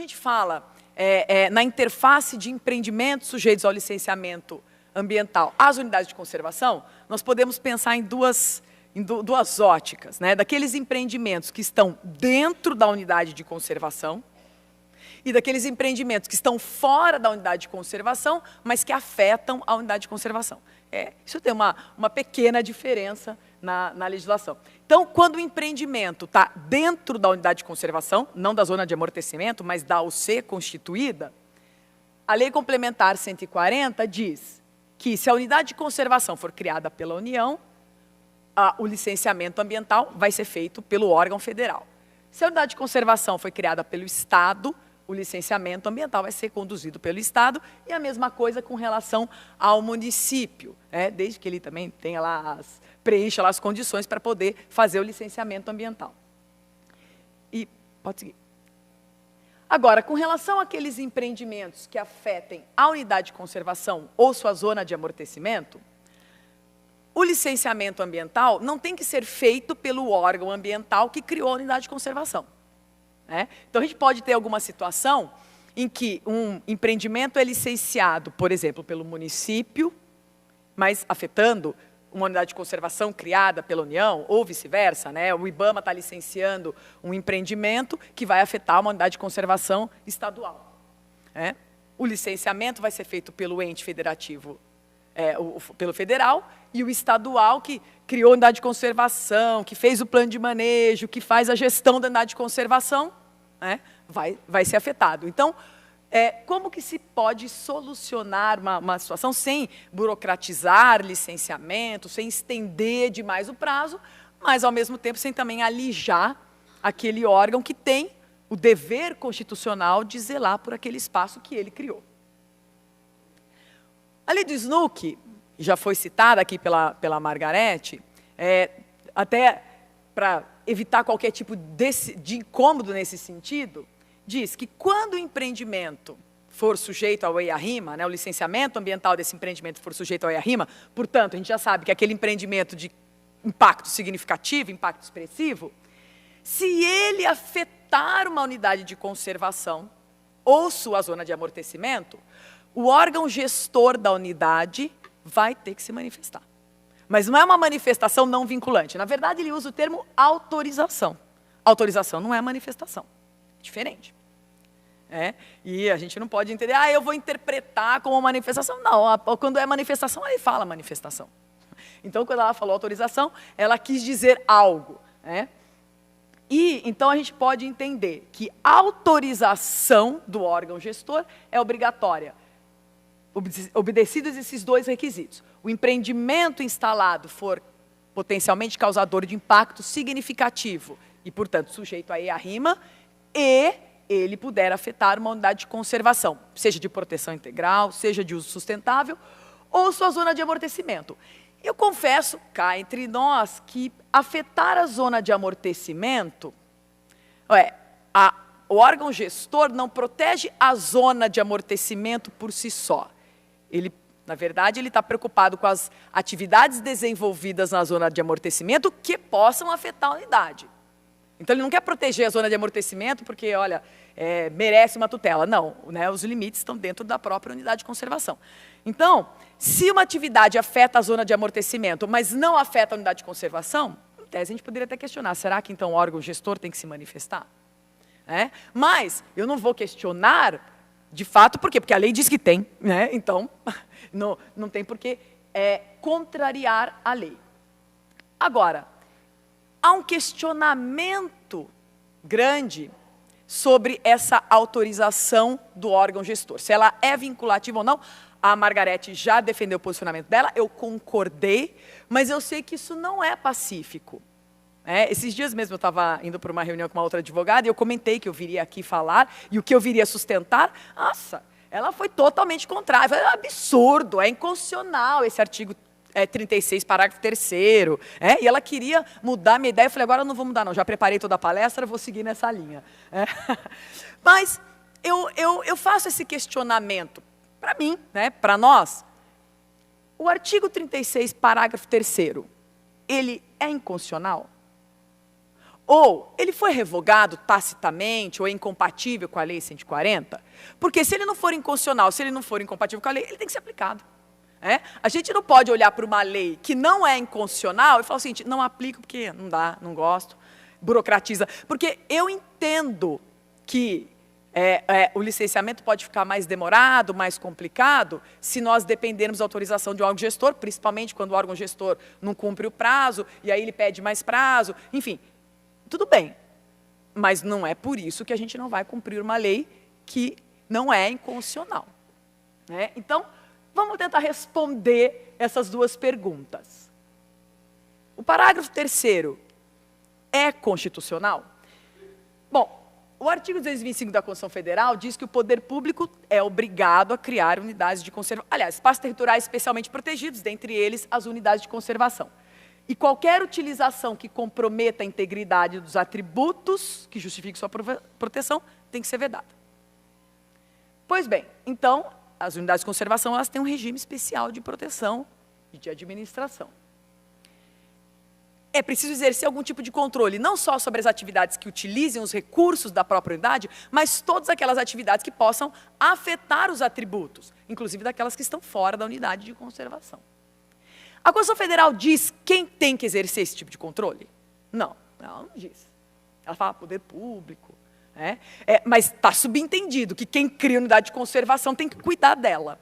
gente fala na interface de empreendimentos sujeitos ao licenciamento ambiental às unidades de conservação, nós podemos pensar em duas óticas, né? Daqueles empreendimentos que estão dentro da unidade de conservação e daqueles empreendimentos que estão fora da unidade de conservação, mas que afetam a unidade de conservação. Isso tem uma pequena diferença na legislação. Então, quando o empreendimento está dentro da unidade de conservação, não da zona de amortecimento, mas da UC constituída, a Lei Complementar 140 diz que, se a unidade de conservação for criada pela União, o licenciamento ambiental vai ser feito pelo órgão federal. Se a unidade de conservação foi criada pelo Estado, o licenciamento ambiental vai ser conduzido pelo Estado, e a mesma coisa com relação ao município, desde que ele também tenha preencha lá as condições para poder fazer o licenciamento ambiental. E pode seguir. Agora, com relação àqueles empreendimentos que afetem a unidade de conservação ou sua zona de amortecimento, o licenciamento ambiental não tem que ser feito pelo órgão ambiental que criou a unidade de conservação. Então, a gente pode ter alguma situação em que um empreendimento é licenciado, por exemplo, pelo município, mas afetando uma unidade de conservação criada pela União, ou vice-versa, o IBAMA está licenciando um empreendimento que vai afetar uma unidade de conservação estadual. O licenciamento vai ser feito pelo ente federativo, pelo federal, e o estadual que criou a unidade de conservação, que fez o plano de manejo, que faz a gestão da unidade de conservação, vai ser afetado. Então, como que se pode solucionar uma situação sem burocratizar licenciamento, sem estender demais o prazo, mas, ao mesmo tempo, sem também alijar aquele órgão que tem o dever constitucional de zelar por aquele espaço que ele criou. A lei do SNUC, já foi citada aqui pela Margarete, até para evitar qualquer tipo de incômodo nesse sentido, diz que quando o empreendimento for sujeito ao EIA-RIMA, o licenciamento ambiental desse empreendimento for sujeito ao EIA-RIMA, portanto, a gente já sabe que aquele empreendimento de impacto significativo, impacto expressivo, se ele afetar uma unidade de conservação ou sua zona de amortecimento, o órgão gestor da unidade vai ter que se manifestar. Mas não é uma manifestação não vinculante. Na verdade, ele usa o termo autorização. Autorização não é manifestação. É diferente. E a gente não pode entender, eu vou interpretar como manifestação. Não, quando é manifestação, aí fala manifestação. Então, quando ela falou autorização, ela quis dizer algo. E, então, a gente pode entender que a autorização do órgão gestor é obrigatória, obedecidos esses dois requisitos. O empreendimento instalado for potencialmente causador de impacto significativo e, portanto, sujeito a EIA-RIMA, e ele puder afetar uma unidade de conservação, seja de proteção integral, seja de uso sustentável, ou sua zona de amortecimento. Eu confesso, cá entre nós, que afetar a zona de amortecimento, o órgão gestor não protege a zona de amortecimento por si só. Na verdade, ele está preocupado com as atividades desenvolvidas na zona de amortecimento que possam afetar a unidade. Então, ele não quer proteger a zona de amortecimento porque, olha, merece uma tutela. Não, os limites estão dentro da própria unidade de conservação. Então, se uma atividade afeta a zona de amortecimento, mas não afeta a unidade de conservação, em tese, a gente poderia até questionar, será que, então, o órgão gestor tem que se manifestar? Mas eu não vou questionar, de fato, por quê? Porque a lei diz que tem, então, não tem por que contrariar a lei. Agora, há um questionamento grande sobre essa autorização do órgão gestor. Se ela é vinculativa ou não, a Margarete já defendeu o posicionamento dela, eu concordei, mas eu sei que isso não é pacífico. Esses dias mesmo eu estava indo para uma reunião com uma outra advogada e eu comentei que eu viria aqui falar e o que eu viria sustentar, nossa, ela foi totalmente contrária. É absurdo, é inconstitucional esse artigo 36, parágrafo 3º, e ela queria mudar a minha ideia. Eu falei, agora eu não vou mudar não, já preparei toda a palestra, vou seguir nessa linha. Mas eu faço esse questionamento para mim, para nós. O artigo 36, parágrafo 3º, ele é inconstitucional? Ou ele foi revogado tacitamente ou é incompatível com a Lei 140? Porque se ele não for inconstitucional, se ele não for incompatível com a lei, ele tem que ser aplicado. A gente não pode olhar para uma lei que não é inconstitucional e falar o seguinte, não aplico porque não dá, não gosto, burocratiza. Porque eu entendo que o licenciamento pode ficar mais demorado, mais complicado, se nós dependermos da autorização de um órgão gestor, principalmente quando o órgão gestor não cumpre o prazo, e aí ele pede mais prazo, enfim. Tudo bem, mas não é por isso que a gente não vai cumprir uma lei que não é inconstitucional. Então, vamos tentar responder essas duas perguntas. O parágrafo 3º é constitucional? Bom, o artigo 225 da Constituição Federal diz que o poder público é obrigado a criar unidades de conservação, aliás, espaços territoriais especialmente protegidos, dentre eles as unidades de conservação. E qualquer utilização que comprometa a integridade dos atributos que justifiquem sua proteção tem que ser vedada. Pois bem, então, as unidades de conservação elas têm um regime especial de proteção e de administração. É preciso exercer algum tipo de controle, não só sobre as atividades que utilizem os recursos da própria unidade, mas todas aquelas atividades que possam afetar os atributos, inclusive daquelas que estão fora da unidade de conservação. A Constituição Federal diz quem tem que exercer esse tipo de controle? Não, ela não diz. Ela fala poder público. Mas está subentendido que quem cria unidade de conservação tem que cuidar dela.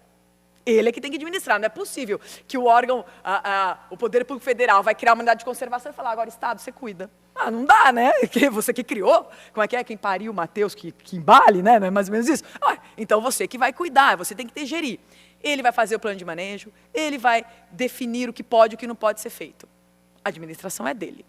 Ele é que tem que administrar. Não é possível que o órgão, o Poder Público Federal vai criar uma unidade de conservação e falar, agora, Estado, você cuida. Não dá, né? Você que criou. Como é que é? Quem pariu o Mateus que embale, né? Não é mais ou menos isso? Então, você que vai cuidar, você tem que gerir. Ele vai fazer o plano de manejo, ele vai definir o que pode e o que não pode ser feito. A administração é dele.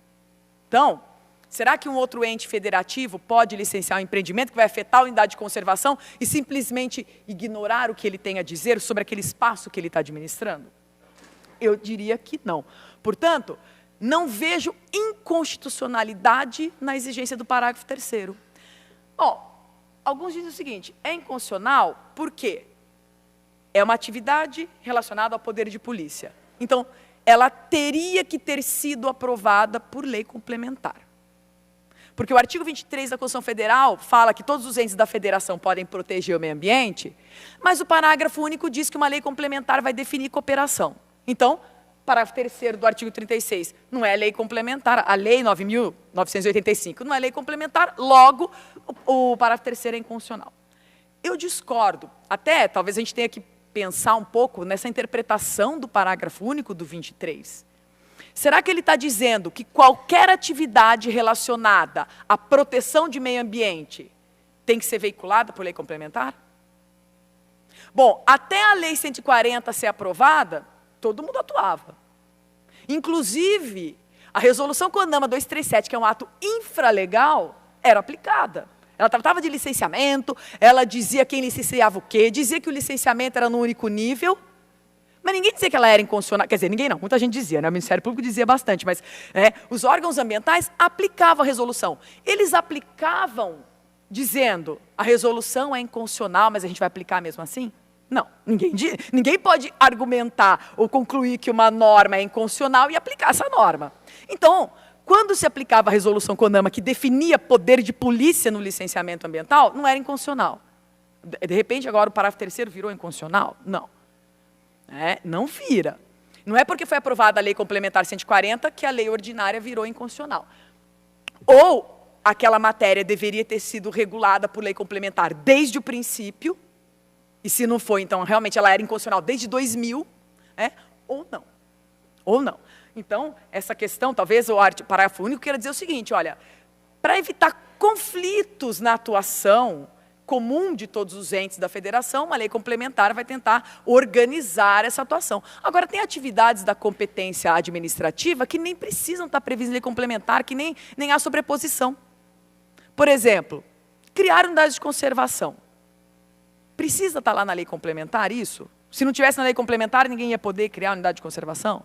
Então, será que um outro ente federativo pode licenciar um empreendimento que vai afetar a unidade de conservação e simplesmente ignorar o que ele tem a dizer sobre aquele espaço que ele está administrando? Eu diria que não. Portanto, não vejo inconstitucionalidade na exigência do parágrafo 3º. Bom, alguns dizem o seguinte, é inconstitucional por quê? É uma atividade relacionada ao poder de polícia. Então, ela teria que ter sido aprovada por lei complementar. Porque o artigo 23 da Constituição Federal fala que todos os entes da federação podem proteger o meio ambiente, mas o parágrafo único diz que uma lei complementar vai definir cooperação. Então, parágrafo 3º do artigo 36 não é lei complementar, a lei 9.985 não é lei complementar, logo o parágrafo 3º é inconstitucional. Eu discordo, até talvez a gente tenha que pensar um pouco nessa interpretação do parágrafo único do 23. Será que ele está dizendo que qualquer atividade relacionada à proteção de meio ambiente tem que ser veiculada por lei complementar? Bom, até a Lei 140 ser aprovada, todo mundo atuava. Inclusive, a resolução CONAMA 237, que é um ato infralegal, era aplicada. Ela tratava de licenciamento, ela dizia quem licenciava o quê, dizia que o licenciamento era no único nível, mas ninguém dizia que ela era inconstitucional, quer dizer, ninguém não, muita gente dizia, né? O Ministério Público dizia bastante, mas os órgãos ambientais aplicavam a resolução. Eles aplicavam dizendo, a resolução é inconstitucional, mas a gente vai aplicar mesmo assim? Não, ninguém pode argumentar ou concluir que uma norma é inconstitucional e aplicar essa norma. Então, quando se aplicava a resolução CONAMA, que definia poder de polícia no licenciamento ambiental, não era inconstitucional. De repente, agora o parágrafo 3º virou inconstitucional? Não. Não vira. Não é porque foi aprovada a Lei Complementar 140 que a lei ordinária virou inconstitucional. Ou aquela matéria deveria ter sido regulada por lei complementar desde o princípio, e se não foi, então, realmente ela era inconstitucional desde 2000, ou não. Ou não. Então, essa questão, talvez o parágrafo único queira dizer o seguinte, olha, para evitar conflitos na atuação comum de todos os entes da federação, uma lei complementar vai tentar organizar essa atuação. Agora, tem atividades da competência administrativa que nem precisam estar previstas em lei complementar, que nem há sobreposição. Por exemplo, criar unidades de conservação. Precisa estar lá na lei complementar isso? Se não tivesse na lei complementar, ninguém ia poder criar unidade de conservação?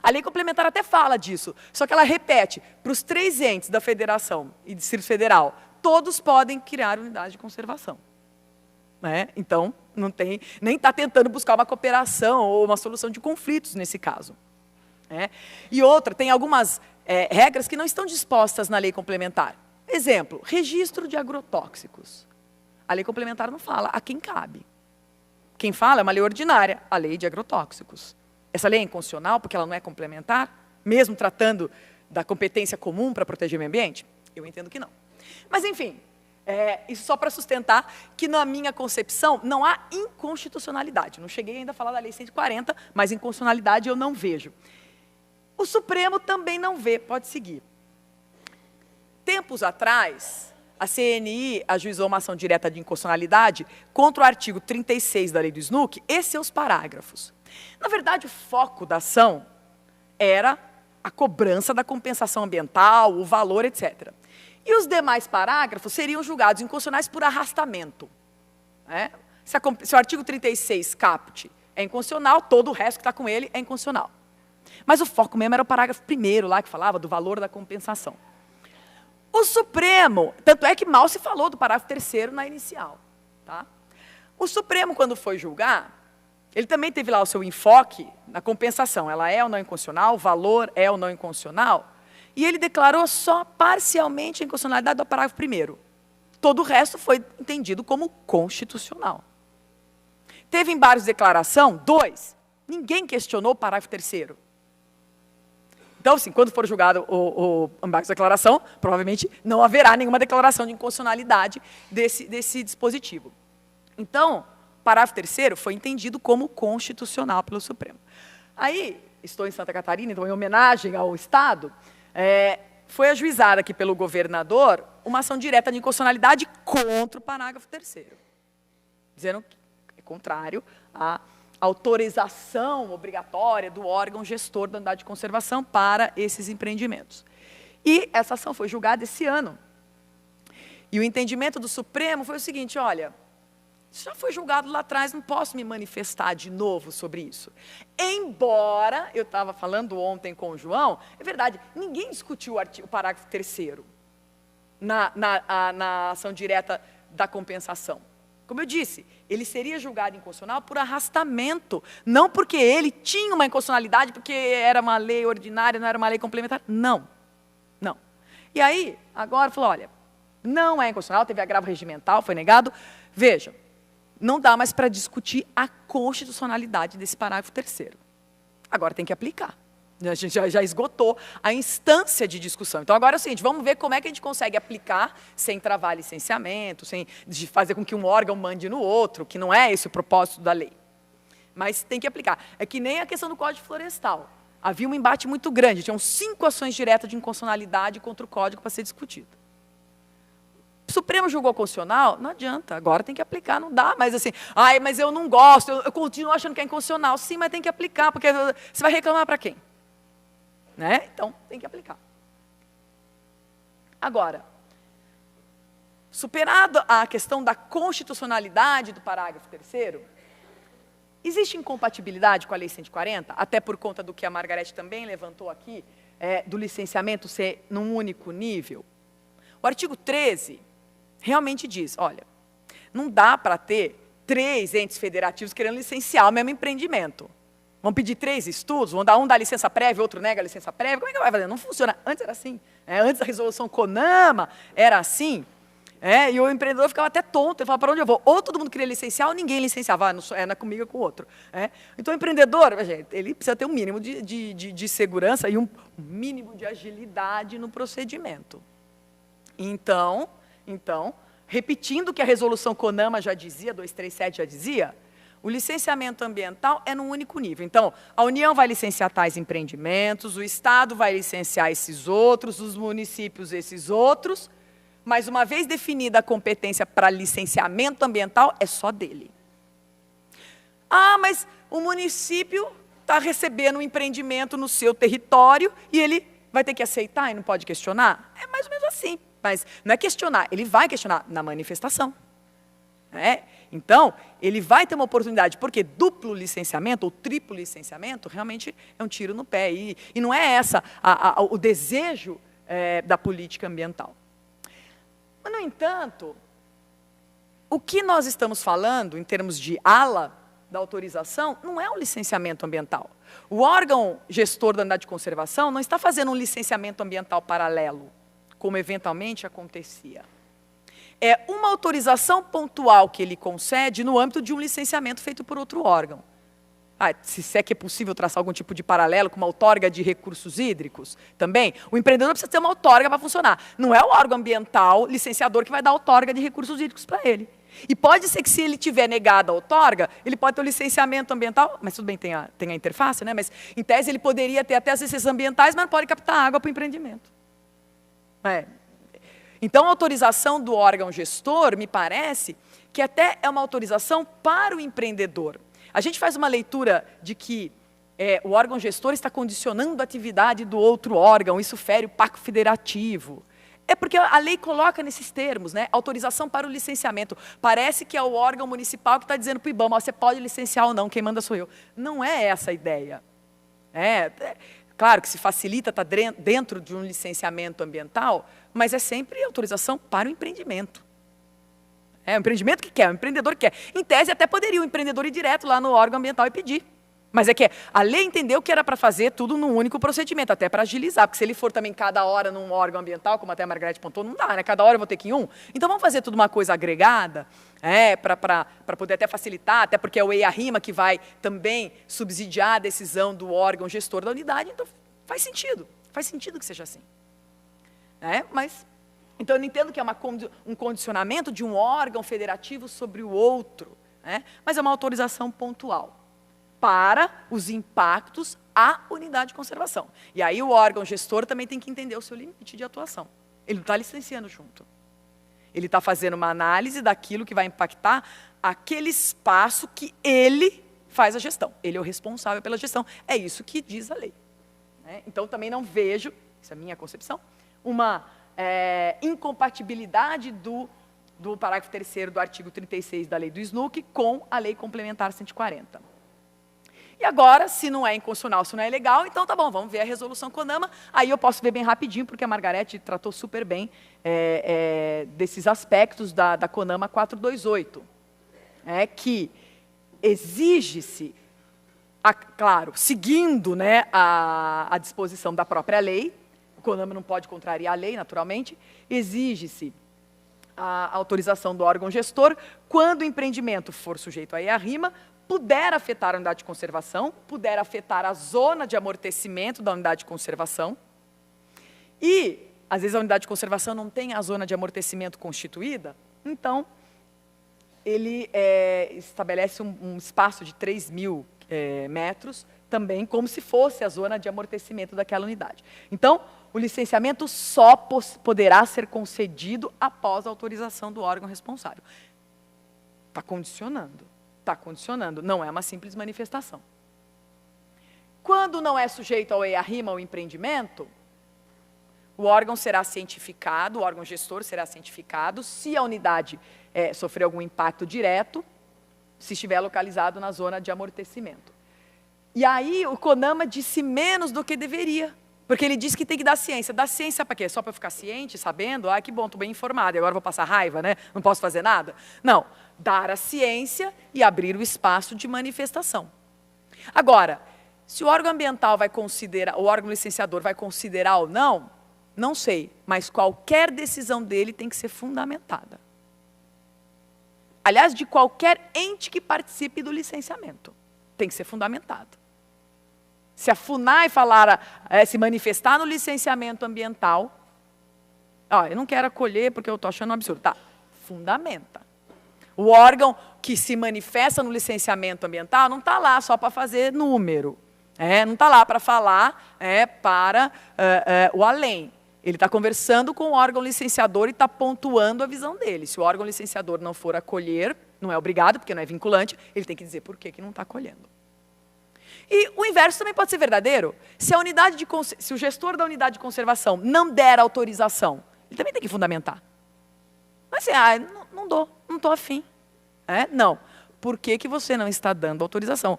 A lei complementar até fala disso, só que ela repete, para os 3 entes da federação e Distrito Federal, todos podem criar unidade de conservação. Então, nem está tentando buscar uma cooperação ou uma solução de conflitos nesse caso. E outra, tem algumas regras que não estão dispostas na lei complementar. Exemplo, registro de agrotóxicos. A lei complementar não fala a quem cabe. Quem fala é uma lei ordinária, a lei de agrotóxicos. Essa lei é inconstitucional porque ela não é complementar, mesmo tratando da competência comum para proteger o meio ambiente? Eu entendo que não. Mas, enfim, isso só para sustentar que, na minha concepção, não há inconstitucionalidade. Não cheguei ainda a falar da Lei 140, mas inconstitucionalidade eu não vejo. O Supremo também não vê, pode seguir. Tempos atrás, a CNI ajuizou uma ação direta de inconstitucionalidade contra o artigo 36 da lei do SNUC e seus parágrafos. Na verdade, o foco da ação era a cobrança da compensação ambiental, o valor, etc. E os demais parágrafos seriam julgados inconstitucionais por arrastamento. Se o artigo 36 caput é inconstitucional, todo o resto que está com ele é inconstitucional. Mas o foco mesmo era o parágrafo 1º lá, que falava do valor da compensação. O Supremo, tanto é que mal se falou do parágrafo 3º na inicial. Tá? O Supremo, quando foi julgar, ele também teve lá o seu enfoque na compensação. Ela é ou não inconstitucional, o valor é ou não inconstitucional. E ele declarou só parcialmente a inconstitucionalidade do parágrafo 1º. Todo o resto foi entendido como constitucional. Teve embargos de declaração, 2. Ninguém questionou o parágrafo 3º. Então, assim, quando for julgado o embargo de declaração, provavelmente não haverá nenhuma declaração de inconstitucionalidade desse dispositivo. Então, o parágrafo 3º foi entendido como constitucional pelo Supremo. Aí, estou em Santa Catarina, então, em homenagem ao Estado, foi ajuizada aqui pelo governador uma ação direta de inconstitucionalidade contra o parágrafo 3º, dizendo que é contrário à autorização obrigatória do órgão gestor da unidade de conservação para esses empreendimentos. E essa ação foi julgada esse ano. E o entendimento do Supremo foi o seguinte, olha, isso já foi julgado lá atrás, não posso me manifestar de novo sobre isso. Embora, eu estava falando ontem com o João, é verdade, ninguém discutiu o parágrafo 3º na ação direta da compensação. Como eu disse, ele seria julgado inconstitucional por arrastamento, não porque ele tinha uma inconstitucionalidade, porque era uma lei ordinária, não era uma lei complementar. Não, não. E aí, agora falou, olha, não é inconstitucional, teve agravo regimental, foi negado. Veja, não dá mais para discutir a constitucionalidade desse parágrafo 3º. Agora tem que aplicar. A gente já esgotou a instância de discussão. Então, agora é o seguinte, vamos ver como é que a gente consegue aplicar sem travar licenciamento, sem fazer com que um órgão mande no outro, que não é esse o propósito da lei. Mas tem que aplicar. É que nem a questão do Código Florestal. Havia um embate muito grande, tinham 5 ações diretas de inconstitucionalidade contra o Código para ser discutido. O Supremo julgou constitucional? Não adianta, agora tem que aplicar, não dá. Mas assim, mas eu não gosto, eu continuo achando que é inconstitucional. Sim, mas tem que aplicar, porque você vai reclamar para quem? Então, tem que aplicar. Agora, superado a questão da constitucionalidade do parágrafo 3º, existe incompatibilidade com a Lei 140, até por conta do que a Margarete também levantou aqui, do licenciamento ser num único nível? O artigo 13 realmente diz, olha, não dá para ter 3 entes federativos querendo licenciar o mesmo empreendimento. Vão pedir 3 estudos, um dá licença prévia, outro nega a licença prévia. Como é que vai fazer? Não funciona. Antes era assim. Antes da resolução CONAMA, era assim. E o empreendedor ficava até tonto. Ele falava, para onde eu vou? Ou todo mundo queria licenciar, ou ninguém licenciava. Não é comigo, é com o outro. Então, o empreendedor, ele precisa ter um mínimo de segurança e um mínimo de agilidade no procedimento. Então, repetindo o que a resolução CONAMA já dizia, 237 já dizia, o licenciamento ambiental é num único nível. Então, a União vai licenciar tais empreendimentos, o Estado vai licenciar esses outros, os municípios esses outros, mas uma vez definida a competência para licenciamento ambiental, é só dele. Mas o município está recebendo um empreendimento no seu território e ele vai ter que aceitar e não pode questionar? É mais ou menos assim, mas não é questionar, ele vai questionar na manifestação. Então, ele vai ter uma oportunidade, porque duplo licenciamento ou triplo licenciamento realmente é um tiro no pé. E não é essa o desejo da política ambiental. Mas, no entanto, o que nós estamos falando, em termos de ala, da autorização não é um licenciamento ambiental. O órgão gestor da unidade de conservação não está fazendo um licenciamento ambiental paralelo, como eventualmente acontecia. É uma autorização pontual que ele concede no âmbito de um licenciamento feito por outro órgão. Se é que é possível traçar algum tipo de paralelo com uma outorga de recursos hídricos também, o empreendedor precisa ter uma outorga para funcionar. Não é o órgão ambiental licenciador que vai dar a outorga de recursos hídricos para ele. E pode ser que, se ele tiver negado a outorga, ele pode ter o licenciamento ambiental, mas tudo bem, tem a interface, né? Mas, em tese, ele poderia ter até as licenças ambientais, mas não pode captar água para o empreendimento. Então, a autorização do órgão gestor, me parece, que até é uma autorização para o empreendedor. A gente faz uma leitura de que o órgão gestor está condicionando a atividade do outro órgão, isso fere o pacto federativo. É porque a lei coloca nesses termos, né? Autorização para o licenciamento. Parece que é o órgão municipal que está dizendo para o IBAMA, você pode licenciar ou não, quem manda sou eu. Não é essa a ideia. Claro que se facilita estar dentro de um licenciamento ambiental, mas é sempre autorização para o empreendimento. É o empreendimento que quer, o empreendedor que quer. Em tese, até poderia o empreendedor ir direto lá no órgão ambiental e pedir. Mas é que a lei entendeu que era para fazer tudo num único procedimento, até para agilizar, porque se ele for também cada hora num órgão ambiental, como até a Margarete pontuou, não dá, né? Cada hora eu vou ter que ir um. Então vamos fazer tudo uma coisa agregada, para poder até facilitar, até porque é o EIA-RIMA que vai também subsidiar a decisão do órgão gestor da unidade, então faz sentido que seja assim. Então eu não entendo que é um condicionamento de um órgão federativo sobre o outro, mas é uma autorização pontual para os impactos à unidade de conservação. E aí o órgão gestor também tem que entender o seu limite de atuação. Ele não está licenciando junto. Ele está fazendo uma análise daquilo que vai impactar aquele espaço que ele faz a gestão. Ele é o responsável pela gestão. É isso que diz a lei. Então também não vejo, isso é a minha concepção, uma incompatibilidade do parágrafo 3º do artigo 36 da lei do SNUC com a lei complementar 140. E agora, se não é inconstitucional, se não é legal, então tá bom, vamos ver a resolução CONAMA. Aí eu posso ver bem rapidinho, porque a Margarete tratou super bem desses aspectos da CONAMA 428. Que exige-se, claro, seguindo, né, a disposição da própria lei, o CONAMA não pode contrariar a lei, naturalmente, exige-se a autorização do órgão gestor quando o empreendimento for sujeito a EIA-RIMA, puder afetar a unidade de conservação, puder afetar a zona de amortecimento da unidade de conservação, e, às vezes, a unidade de conservação não tem a zona de amortecimento constituída, então, ele estabelece um espaço de 3.000 metros, também como se fosse a zona de amortecimento daquela unidade. Então, o licenciamento só poderá ser concedido após a autorização do órgão responsável. Está condicionando. Está condicionando, não é uma simples manifestação. Quando não é sujeito ao EIA-RIMA, ao empreendimento, o órgão será cientificado, o órgão gestor será cientificado, se a unidade sofrer algum impacto direto, se estiver localizado na zona de amortecimento. E aí o CONAMA disse menos do que deveria, porque ele disse que tem que dar ciência. Dar ciência para quê? Só para eu ficar ciente, sabendo? Que bom, estou bem informado, e agora vou passar raiva, né? Não posso fazer nada? Não. Dar a ciência e abrir o espaço de manifestação. Agora, se o órgão ambiental vai considerar, o órgão licenciador vai considerar ou não, não sei, mas qualquer decisão dele tem que ser fundamentada. Aliás, de qualquer ente que participe do licenciamento, tem que ser fundamentado. Se a FUNAI se manifestar no licenciamento ambiental, eu não quero acolher porque eu estou achando um absurdo. Tá, fundamenta. O órgão que se manifesta no licenciamento ambiental não está lá só para fazer número. Não está lá para falar para o além. Ele está conversando com o órgão licenciador e está pontuando a visão dele. Se o órgão licenciador não for acolher, não é obrigado, porque não é vinculante, ele tem que dizer por que não está acolhendo. E o inverso também pode ser verdadeiro. Se o gestor da unidade de conservação não der autorização, ele também tem que fundamentar. Mas assim, não dou, não estou afim. Não. Por que você não está dando autorização?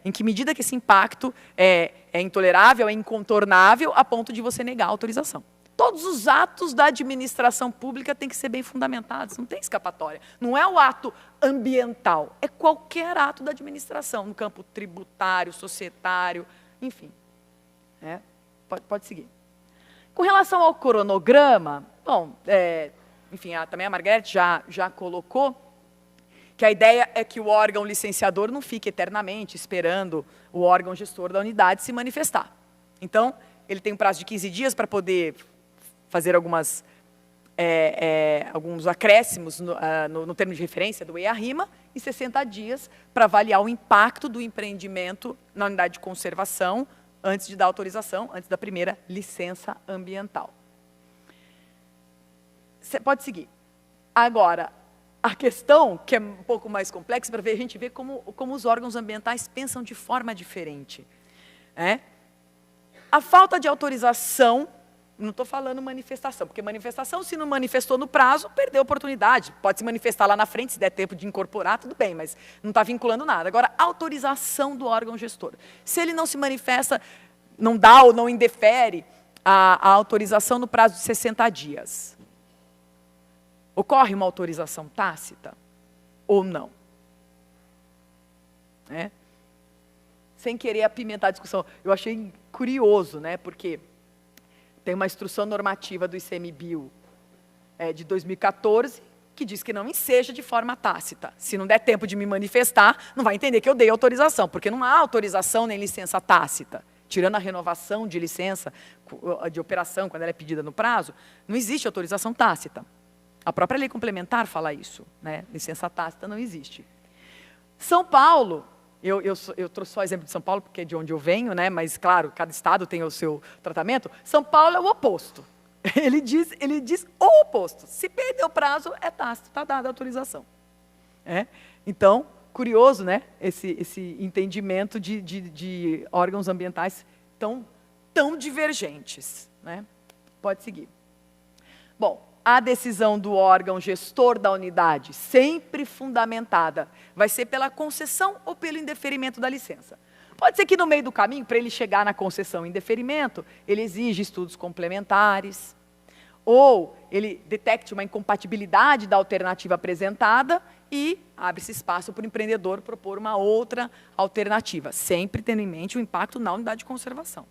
Em que medida que esse impacto é intolerável, é incontornável, a ponto de você negar a autorização? todos os atos da administração pública têm que ser bem fundamentados, não tem escapatória. Não é o ato ambiental, é qualquer ato da administração, no campo tributário, societário, enfim. Pode seguir. Com relação ao cronograma, bom, enfim, também a Margarete já colocou que a ideia é que o órgão licenciador não fique eternamente esperando o órgão gestor da unidade se manifestar. Então, ele tem um prazo de 15 dias para poder fazer alguns acréscimos no termo de referência do EIA-RIMA e 60 dias para avaliar o impacto do empreendimento na unidade de conservação antes de dar autorização, antes da primeira licença ambiental. Você pode seguir. Agora, a questão, que é um pouco mais complexa, para a gente ver como os órgãos ambientais pensam de forma diferente. A falta de autorização, não estou falando manifestação, porque manifestação, se não manifestou no prazo, perdeu a oportunidade. Pode se manifestar lá na frente, se der tempo de incorporar, tudo bem, mas não está vinculando nada. Agora, autorização do órgão gestor. Se ele não se manifesta, não dá ou não indefere a autorização no prazo de 60 dias. Ocorre uma autorização tácita ou não? Sem querer apimentar a discussão, eu achei curioso, porque tem uma instrução normativa do ICMBio de 2014 que diz que não enseja de forma tácita. Se não der tempo de me manifestar, não vai entender que eu dei autorização, porque não há autorização nem licença tácita. Tirando a renovação de licença de operação, quando ela é pedida no prazo, não existe autorização tácita. A própria lei complementar fala isso, licença tácita não existe. São Paulo, eu trouxe só o exemplo de São Paulo, porque é de onde eu venho, mas, claro, cada estado tem o seu tratamento. São Paulo é o oposto. Ele diz o oposto. Se perder o prazo, é tácito, está dada a autorização. Então, curioso, esse entendimento de órgãos ambientais tão divergentes. Pode seguir. Bom, a decisão do órgão gestor da unidade, sempre fundamentada, vai ser pela concessão ou pelo indeferimento da licença. Pode ser que no meio do caminho, para ele chegar na concessão e indeferimento, ele exige estudos complementares, ou ele detecte uma incompatibilidade da alternativa apresentada e abre-se espaço para o empreendedor propor uma outra alternativa, sempre tendo em mente o impacto na unidade de conservação.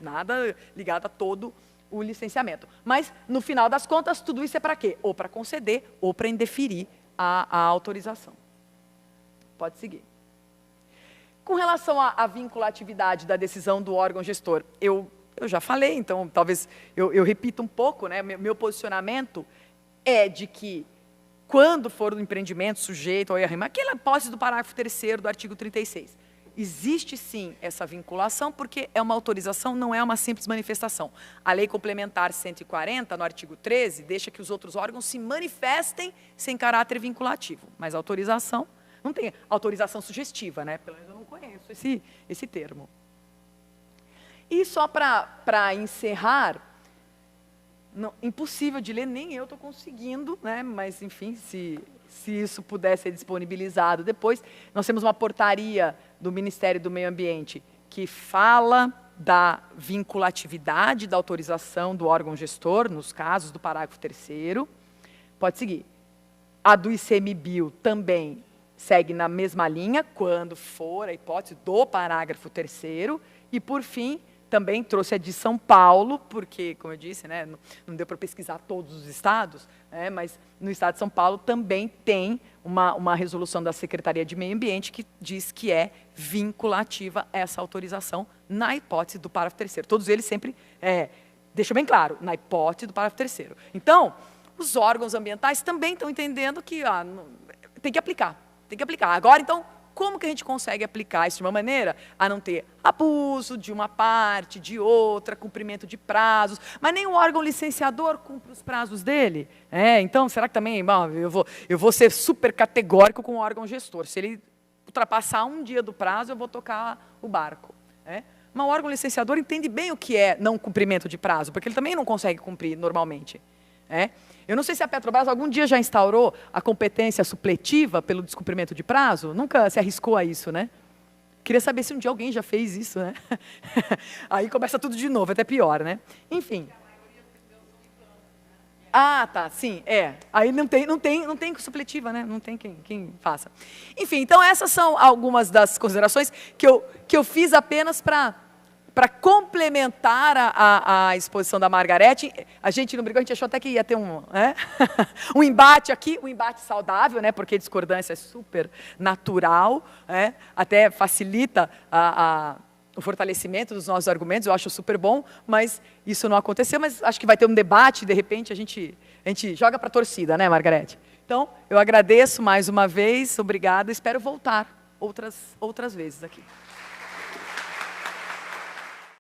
Nada ligado a todo o licenciamento. Mas, no final das contas, tudo isso é para quê? Ou para conceder, ou para indeferir a autorização. Pode seguir. Com relação à vinculatividade da decisão do órgão gestor, eu já falei, então talvez eu repita um pouco, meu posicionamento é de que, quando for um empreendimento sujeito ao EIA-RIMA, aquela hipótese do parágrafo 3º do artigo 36, existe sim essa vinculação, porque é uma autorização, não é uma simples manifestação. A Lei Complementar 140, no artigo 13, deixa que os outros órgãos se manifestem sem caráter vinculativo. Mas a autorização, não tem autorização sugestiva, pelo menos eu não conheço esse termo. E só para encerrar, impossível de ler, nem eu estou conseguindo, mas, enfim, se isso puder ser disponibilizado depois. Nós temos uma portaria do Ministério do Meio Ambiente que fala da vinculatividade da autorização do órgão gestor, nos casos do parágrafo 3º. Pode seguir. A do ICMBio também segue na mesma linha, quando for a hipótese do parágrafo 3º. E, por fim, também trouxe a de São Paulo, porque, como eu disse, não deu para pesquisar todos os estados, mas no estado de São Paulo também tem uma resolução da Secretaria de Meio Ambiente que diz que é vinculativa essa autorização na hipótese do parágrafo 3º. Todos eles sempre deixam bem claro, na hipótese do parágrafo 3º. Então, os órgãos ambientais também estão entendendo que tem que aplicar. Agora, então, como que a gente consegue aplicar isso de uma maneira a não ter abuso de uma parte, de outra, cumprimento de prazos, mas nem o órgão licenciador cumpre os prazos dele? Então, será que também eu vou ser super categórico com o órgão gestor? Se ele ultrapassar um dia do prazo, eu vou tocar o barco. Mas o órgão licenciador entende bem o que é não cumprimento de prazo, porque ele também não consegue cumprir normalmente. Eu não sei se a Petrobras algum dia já instaurou a competência supletiva pelo descumprimento de prazo. Nunca se arriscou a isso, Queria saber se um dia alguém já fez isso, Aí começa tudo de novo, até pior, Enfim. Ah, tá, sim, Aí não tem supletiva, né? Não tem quem faça. Enfim, então essas são algumas das considerações que eu fiz apenas para complementar a exposição da Margarete. A gente não brigou, a gente achou até que ia ter um embate aqui, um embate saudável, né? Porque discordância é super natural, né? Até facilita o fortalecimento dos nossos argumentos, eu acho super bom, mas isso não aconteceu, mas acho que vai ter um debate, de repente a gente joga para a torcida, né, Margarete? Então, eu agradeço mais uma vez, obrigada, espero voltar outras vezes aqui.